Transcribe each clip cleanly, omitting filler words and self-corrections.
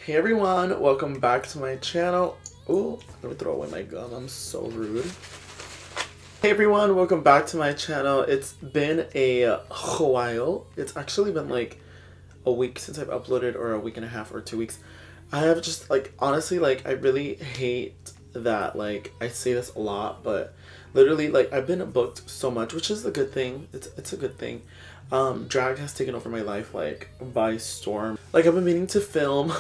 Hey everyone, welcome back to my channel. Oh, let me throw away my gum, I'm so rude. Hey everyone, welcome back to my channel. It's been a while. It's actually been like a week since I've uploaded, or a week and a half or 2 weeks. I have just honestly, I really hate that I say this a lot, but literally I've been booked so much, which is a good thing. It's a good thing. Drag has taken over my life by storm. I've been meaning to film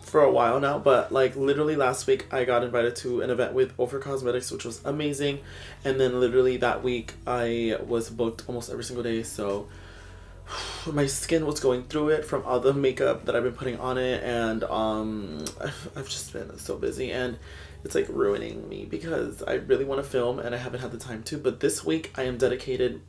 for a while now, but literally last week I got invited to an event with Over Cosmetics, which was amazing, and then literally that week I was booked almost every single day, so my skin was going through it from all the makeup that I've been putting on it, and I've just been so busy, and it's ruining me because I really want to film and I haven't had the time to. But this week I am dedicating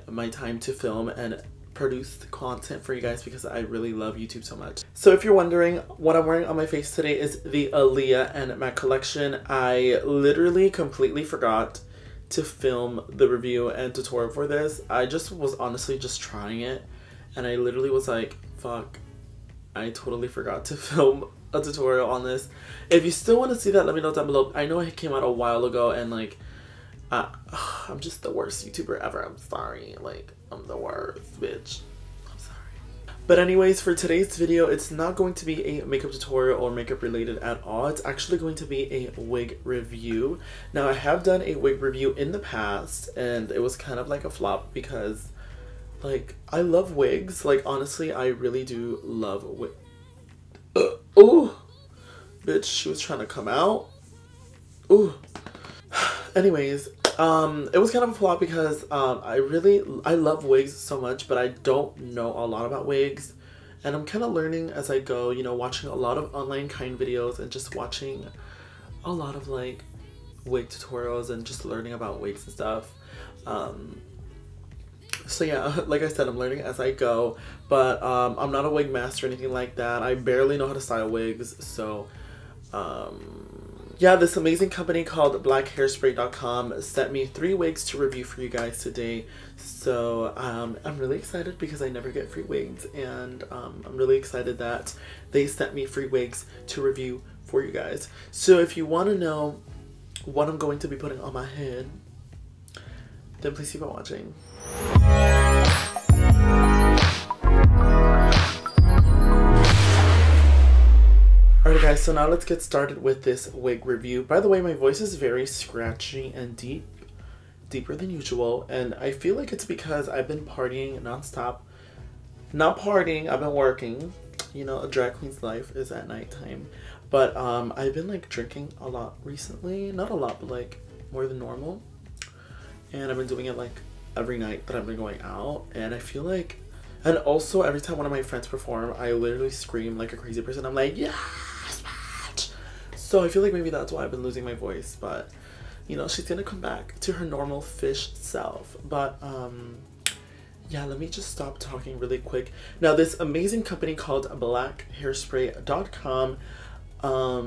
my time to film and produce the content for you guys because I really love YouTube so much. So if you're wondering, what I'm wearing on my face today is the Aaliyah and Mac collection. I literally completely forgot to film the review and tutorial for this. I just was honestly just trying it, and I literally was like, fuck, I totally forgot to film a tutorial on this. If you still want to see that, let me know down below. I know it came out a while ago, and I'm just the worst YouTuber ever. I'm sorry. I'm the worst, bitch. I'm sorry. But anyways, for today's video, it's not going to be a makeup tutorial or makeup related at all. It's actually going to be a wig review. Now, I have done a wig review in the past, and it was kind of a flop because, I love wigs. Honestly, I really do love wigs. Ooh. Bitch, she was trying to come out. Ooh. Anyways, it was kind of a flop because I love wigs so much, but I don't know a lot about wigs, and I'm kind of learning as I go, you know, watching a lot of online kind videos and just watching a lot of wig tutorials and just learning about wigs and stuff. So yeah, like I said, I'm learning as I go, but I'm not a wig master or anything like that. I barely know how to style wigs, so yeah, this amazing company called blackhairspray.com sent me 3 wigs to review for you guys today. So I'm really excited because I never get free wigs, and I'm really excited that they sent me free wigs to review for you guys. So if you want to know what I'm going to be putting on my head, then please keep on watching. Alright guys, so now let's get started with this wig review. By the way, my voice is very scratchy and deeper than usual, and I feel like it's because I've been partying nonstop. Not partying, I've been working. You know, a drag queen's life is at nighttime. But I've been drinking a lot recently. Not a lot, but more than normal. And I've been doing it every night that I've been going out, and I feel and also every time one of my friends perform, I literally scream like a crazy person. I'm like, yes, bitch! So I feel maybe that's why I've been losing my voice, but you know, she's gonna come back to her normal fish self. But yeah, let me just stop talking really quick. Now, this amazing company called blackhairspray.com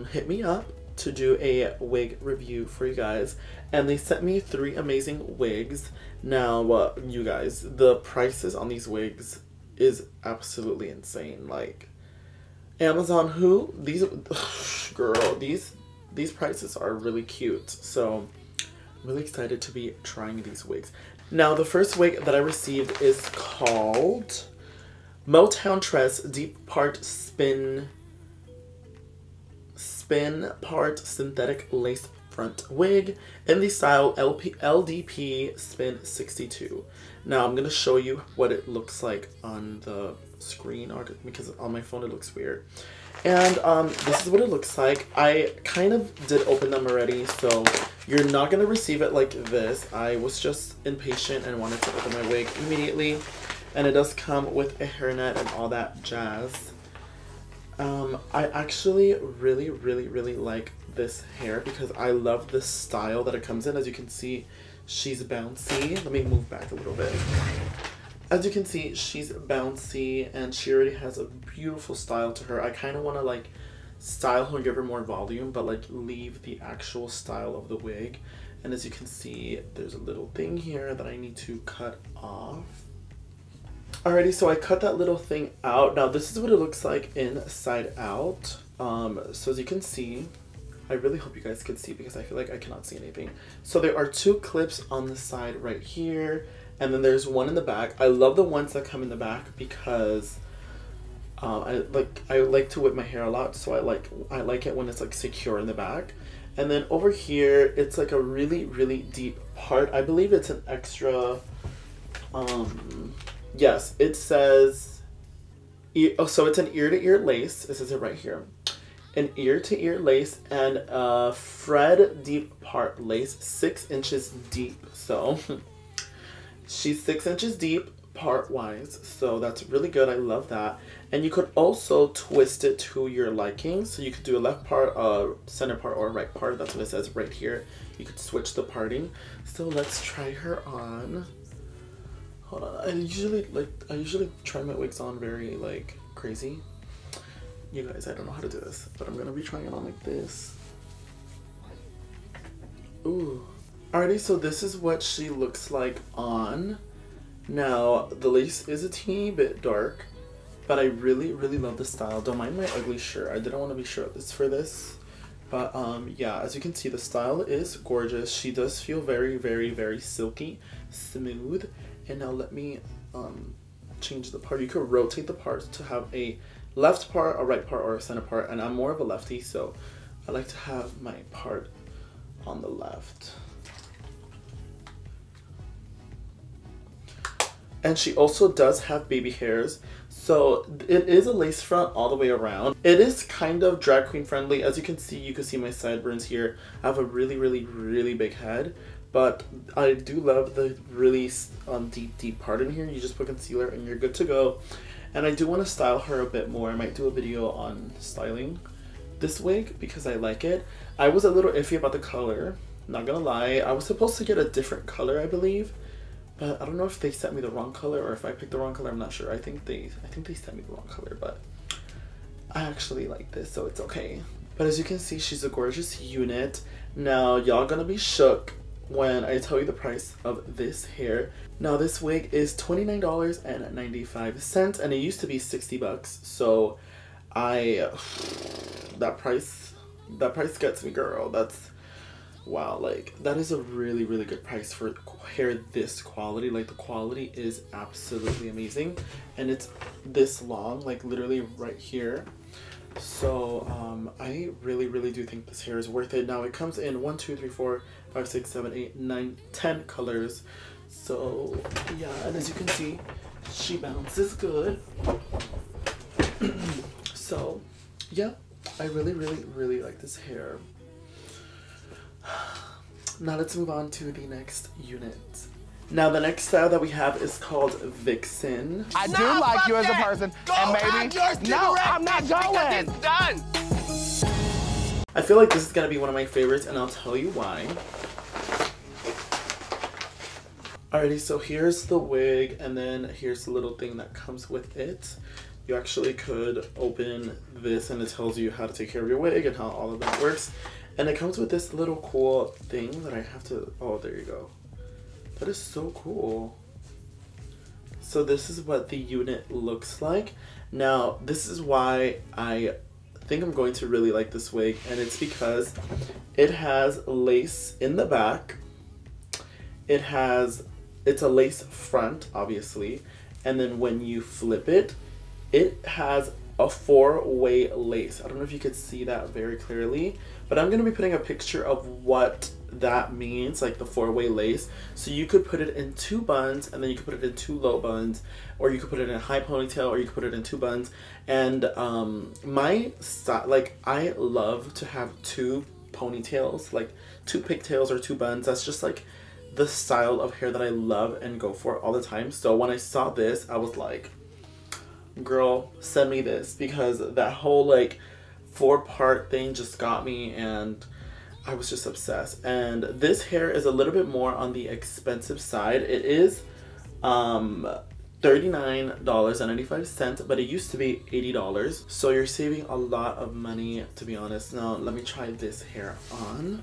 hit me up to do a wig review for you guys, and they sent me 3 amazing wigs. Now you guys, the prices on these wigs is absolutely insane. Amazon, who these girl, these prices are really cute, so I'm really excited to be trying these wigs. Now, the first wig that I received is called Motown Tress Deep Part Spin Part Synthetic Lace Front Wig in the style LDP Spin 62. Now I'm gonna show you what it looks like on the screen, because on my phone it looks weird. And this is what it looks like. I kind of did open them already, so you're not gonna receive it like this. I was just impatient and wanted to open my wig immediately, and it does come with a hairnet and all that jazz. I actually really like this hair because I love the style that it comes in. As you can see, she's bouncy. Let me move back a little bit. As you can see, she's bouncy, and she already has a beautiful style to her. I kind of want to style her and give her more volume, but leave the actual style of the wig. And as you can see, there's a little thing here that I need to cut off. Alrighty, so I cut that little thing out. Now this is what it looks like inside out. So as you can see, I really hope you guys can see because I feel like I cannot see anything. So there are 2 clips on the side right here, and then there's one in the back. I love the ones that come in the back because I like to whip my hair a lot, so I like it when it's like secure in the back. And then over here, it's like a really deep part. I believe it's an extra. Yes, it says. Oh, so it's an ear-to-ear lace. It says it right here. An ear-to-ear lace and a Fred deep part lace, 6 inches deep. So she's 6 inches deep part wise, so that's really good. I love that. And you could also twist it to your liking, so you could do a left part, center part, or a right part. That's what it says right here. You could switch the parting. So let's try her on. Hold on. I usually try my wigs on very like crazy. You guys, I don't know how to do this, but I'm gonna be trying it on like this. Ooh. Alrighty, so this is what she looks like on. Now, the lace is a teeny bit dark, but I really love the style. Don't mind my ugly shirt. I didn't want to be shirtless for this. But yeah, as you can see, the style is gorgeous. She does feel very silky, smooth. And now let me change the part. You could rotate the parts to have a left part, a right part, or a center part. And I'm more of a lefty, so I like to have my part on the left. And she also does have baby hairs. So it is a lace front all the way around. It is kind of drag queen friendly. As you can see my sideburns here. I have a really big head. But I do love the really deep part in here. You just put concealer and you're good to go. And I do want to style her a bit more. I might do a video on styling this wig because I like it. I was a little iffy about the color. Not gonna lie. I was supposed to get a different color, I believe. But I don't know if they sent me the wrong color or if I picked the wrong color. I'm not sure. I think they sent me the wrong color, but I actually like this, so it's okay. But as you can see, she's a gorgeous unit. Now, y'all gonna be shook when I tell you the price of this hair. Now, this wig is $29.95, and it used to be 60 bucks. So that price gets me, girl. That's, wow, like that is a really good price for hair this quality. Like the quality is absolutely amazing, and it's this long, like literally right here. So I really do think this hair is worth it. Now it comes in 1, 2, 3, 4, 5, 6, 7, 8, 9, 10 colors. So yeah, and as you can see, she bounces good. So yeah, I really like this hair. Now let's move on to the next unit. Now the next style that we have is called Vixen. I do like you as a person, and maybe no, I'm not going. It's done. I feel like this is gonna be one of my favorites, and I'll tell you why. Alrighty, so here's the wig, and then here's the little thing that comes with it. You actually could open this, and it tells you how to take care of your wig and how all of that works. And it comes with this little cool thing that I have to, oh, there you go. That is so cool. So this is what the unit looks like. Now, this is why I think I'm going to really like this wig, and it's because it has lace in the back. It's a lace front, obviously, and then when you flip it, it has a 4-way lace. I don't know if you could see that very clearly, but I'm going to be putting a picture of what that means, like the 4-way lace. So you could put it in 2 buns, and then you could put it in 2 low buns, or you could put it in a high ponytail, or you could put it in 2 buns. And my style, like, I love to have 2 ponytails, like 2 pigtails or 2 buns. That's just like the style of hair that I love and go for all the time. So when I saw this, I was like, girl, send me this, because that whole like 4-part thing just got me, and I was just obsessed. And this hair is a little bit more on the expensive side. It is $39.95, but it used to be $80, so you're saving a lot of money, to be honest. Now let me try this hair on.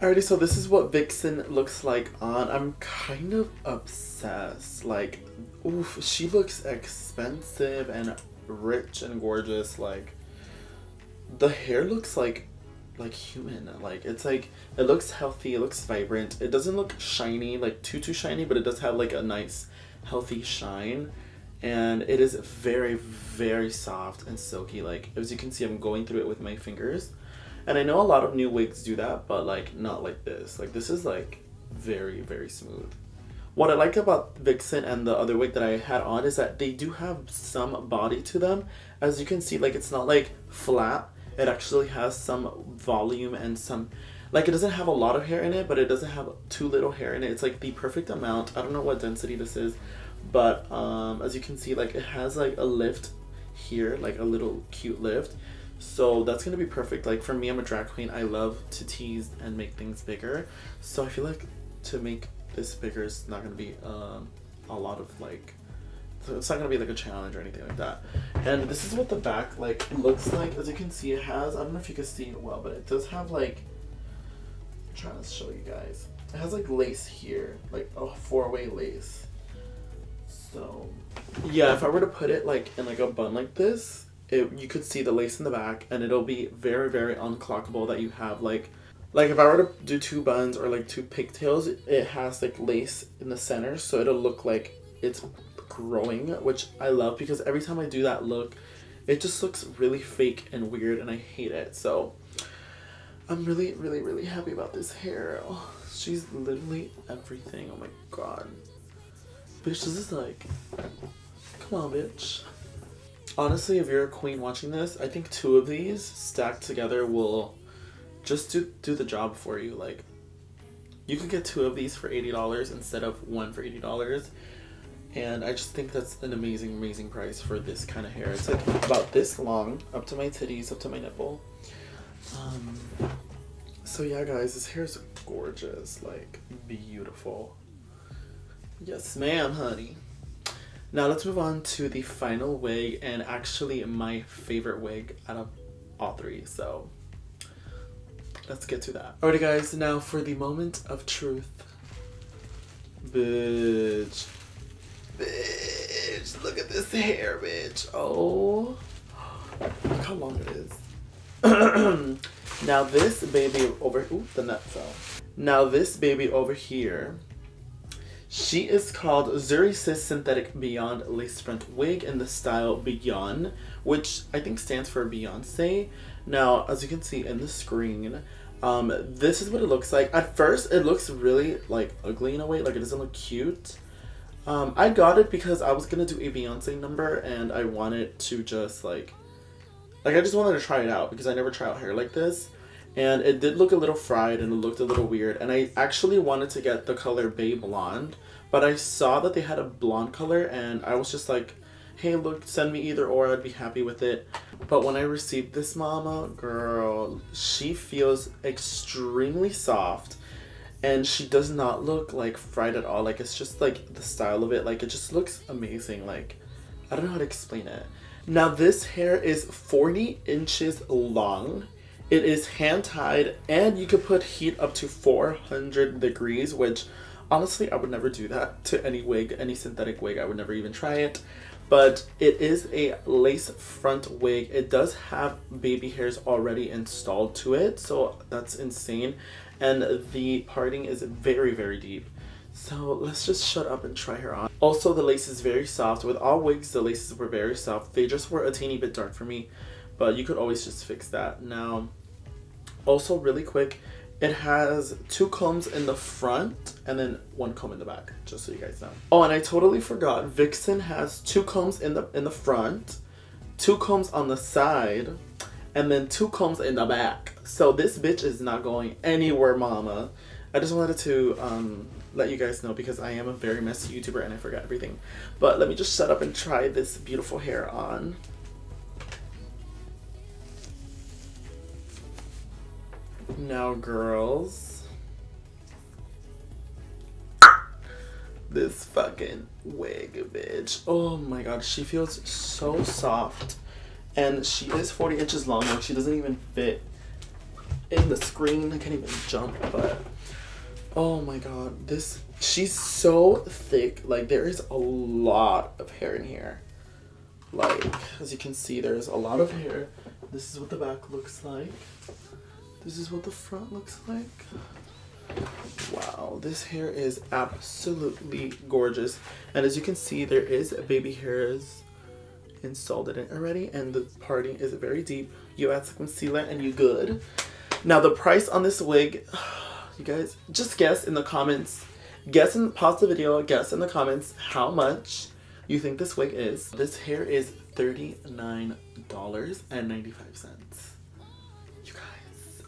Alrighty, so this is what Vixen looks like on. I'm kind of obsessed. Like, oof, she looks expensive and rich and gorgeous. Like, the hair looks like human. Like, it's like, it looks healthy, it looks vibrant. It doesn't look shiny, like too shiny, but it does have like a nice healthy shine. And it is very, very soft and silky. Like, as you can see, I'm going through it with my fingers. And I know a lot of new wigs do that, but like not like this. Like, this is like very, very smooth. What I like about Vixen and the other wig that I had on is that they do have some body to them. As you can see, like, it's not like flat. It actually has some volume and some, like, it doesn't have a lot of hair in it, but it doesn't have too little hair in it. It's like the perfect amount. I don't know what density this is, but as you can see, like, it has like a lift here, like a little cute lift. So that's gonna be perfect. Like, for me, I'm a drag queen. I love to tease and make things bigger. So I feel like to make this bigger is not gonna be a lot of like, so it's not gonna be like a challenge or anything like that. And this is what the back like looks like. As you can see, it has, I don't know if you can see it well, but it does have like, I'm trying to show you guys. It has like lace here, like a 4-way lace. So yeah, if I were to put it like in like a bun like this, you could see the lace in the back, and it'll be very, very unclockable that you have like if I were to do 2 buns or like 2 pigtails, it has like lace in the center, so it'll look like it's growing, which I love, because every time I do that look, it just looks really fake and weird, and I hate it. So I'm really, really, really happy about this hair. Oh, she's literally everything. Oh my god. Bitch, this is like, come on, bitch. Honestly, if you're a queen watching this, I think 2 of these stacked together will just do the job for you. Like, you could get 2 of these for $80 instead of 1 for $80. And I just think that's an amazing, amazing price for this kind of hair. It's like about this long, up to my titties, up to my nipple. So yeah, guys, this hair is gorgeous, like beautiful. Yes, ma'am, honey. Now let's move on to the final wig, and actually my favorite wig out of all 3. So let's get to that. Alrighty, guys, now for the moment of truth. Bitch. Bitch, look at this hair, bitch. Oh, look how long it is. Now this baby over, ooh, the nut fell. Now this baby over here, she is called Zuri Sis Synthetic Beyond Lace Front Wig in the style Beyond, which I think stands for Beyonce. Now, as you can see in the screen, this is what it looks like. At first, it looks really like ugly in a way, like it doesn't look cute. I got it because I was gonna do a Beyonce number, and I wanted to just like I just wanted to try it out because I never try out hair like this. And it did look a little fried and it looked a little weird. And I actually wanted to get the color Bay Blonde, but I saw that they had a blonde color and I was just like, hey, look, send me either or, I'd be happy with it. But when I received this mama, girl, she feels extremely soft. And she does not look like fried at all. Like, it's just like the style of it. Like, it just looks amazing. Like, I don't know how to explain it. Now, this hair is 40 inches long. It is hand tied, and you could put heat up to 400 degrees, which honestly, I would never do that to any wig, any synthetic wig. I would never even try it. But it is a lace front wig. It does have baby hairs already installed to it, so that's insane. And the parting is very, very deep. So let's just shut up and try her on. Also, the lace is very soft. With all wigs, the laces were very soft. They just were a teeny bit dark for me, but you could always just fix that. Now, also really quick, it has 2 combs in the front and then 1 comb in the back, just so you guys know. Oh, and I totally forgot, Vixen has 2 combs in the front, 2 combs on the side, and then 2 combs in the back. So this bitch is not going anywhere, mama. I just wanted to let you guys know because I am a very messy YouTuber and I forgot everything. But let me just shut up and try this beautiful hair on. Now, girls, this fucking wig, bitch. Oh my god, she feels so soft. And she is 40 inches long, like she doesn't even fit in the screen. I can't even jump, but Oh my god, she's so thick. Like, there is a lot of hair in here. Like, as you can see, there's a lot of hair. This is what the back looks like. This is what the front looks like. Wow, this hair is absolutely gorgeous. And as you can see, there is baby hairs installed in it already, and the parting is very deep. You add some concealer and you good. Now the price on this wig, you guys just guess in the comments. Pause the video, guess in the comments how much you think this wig is. This hair is $39.95. You guys,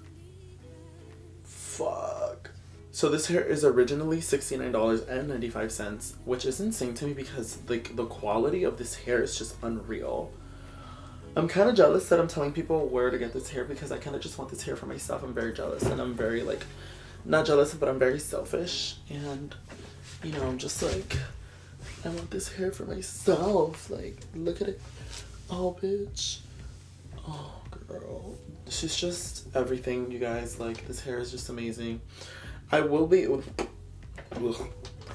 fuck. So this hair is originally $69.95, which is insane to me because like the quality of this hair is just unreal. I'm kind of jealous that I'm telling people where to get this hair because I kind of just want this hair for myself. I'm very jealous, and I'm very like, not jealous, but I'm very selfish, and you know, I'm just like, I want this hair for myself. Like, look at it. Oh, bitch. Oh, girl. She's just everything, you guys. Like, this hair is just amazing. I will be... Ugh.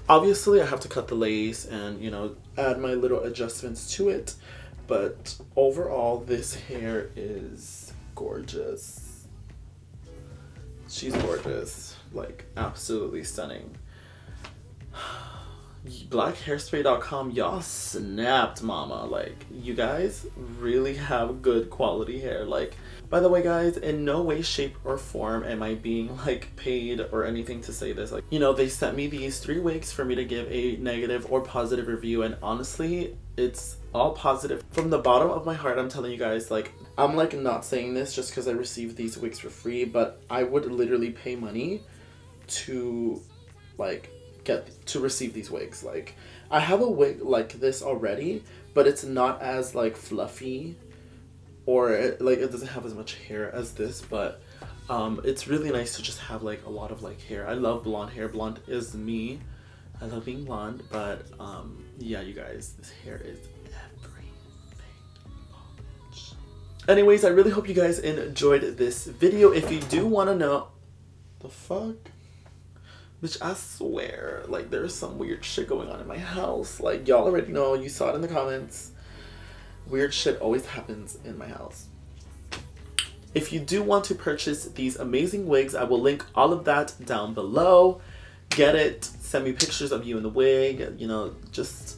Obviously, I have to cut the lace and, you know, add my little adjustments to it. But overall, this hair is gorgeous. She's gorgeous. Like, absolutely stunning. Blackhairspray.com, y'all snapped, mama. Like, you guys really have good quality hair. Like, by the way, guys, in no way, shape, or form am I being like paid or anything to say this. Like, you know, they sent me these 3 wigs for me to give a negative or positive review, and honestly, it's all positive. From the bottom of my heart, I'm telling you guys, like, I'm like not saying this just because I received these wigs for free, but I would literally pay money to like to receive these wigs. Like, I have a wig like this already, but it's not as like fluffy, or it doesn't have as much hair as this, but it's really nice to just have like a lot of like hair. I love blonde hair. Blonde is me. I love being blonde, but yeah, you guys, this hair is everything. Anyways, I really hope you guys enjoyed this video. If you do want to know the fuck, bitch, I swear, like, there's some weird shit going on in my house. Like, y'all already know, you saw it in the comments. Weird shit always happens in my house. If you do want to purchase these amazing wigs, I will link all of that down below. Get it, send me pictures of you in the wig, you know, just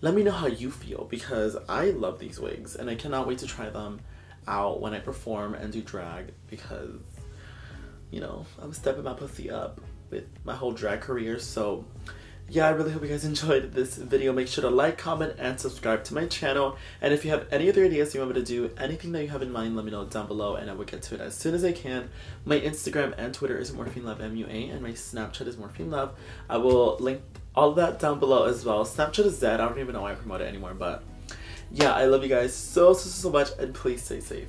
let me know how you feel, because I love these wigs and I cannot wait to try them out when I perform and do drag, because, you know, I'm stepping my pussy up with my whole drag career. So yeah, I really hope you guys enjoyed this video. Make sure to like, comment, and subscribe to my channel. And if you have any other ideas you want me to do, anything that you have in mind, let me know down below and I will get to it as soon as I can. My Instagram and Twitter is MorphineLove, MUA, and my Snapchat is MorphineLove. I will link all of that down below as well. Snapchat is dead. I don't even know why I promote it anymore, but yeah, I love you guys so much, and please stay safe.